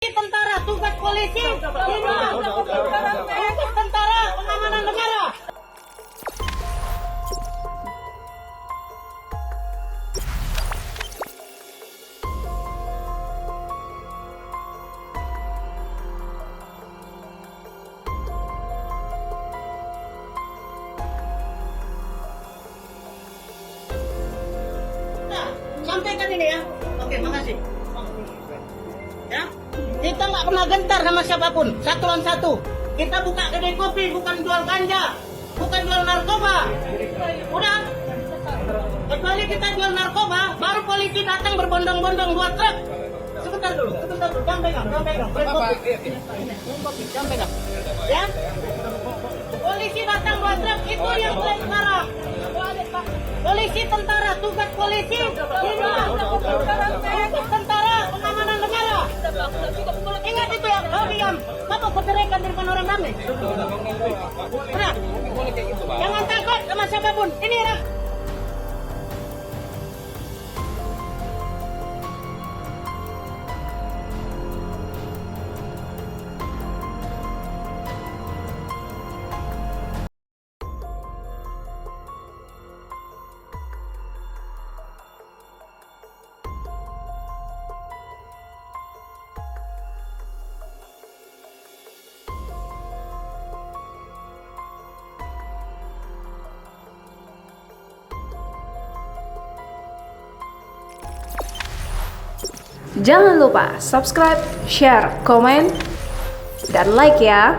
Tentara, tugas polisi, tugas tentara, pengamanan negara. Nah, sampaikan ini ya. Oke, makasih. Ya, kita nggak pernah gentar sama siapapun, satu lawan satu. Kita buka kedai kopi, bukan jual ganja, bukan jual narkoba. Udah, kecuali kita jual narkoba, baru polisi datang berbondong-bondong buat truk. Sebentar dulu, jangan pegang. Jangan pegang. Ya, polisi datang buat truk, itu yang mulai sekarang. Polisi tentara, tugas polisi, tugas tentara, pengamanan negara. Ingat itu ya, kau diam. Kamu berceraikan di depan orang ramai. Nah, jangan takut sama siapapun. Ini ya. Jangan lupa subscribe, share, komen, dan like ya.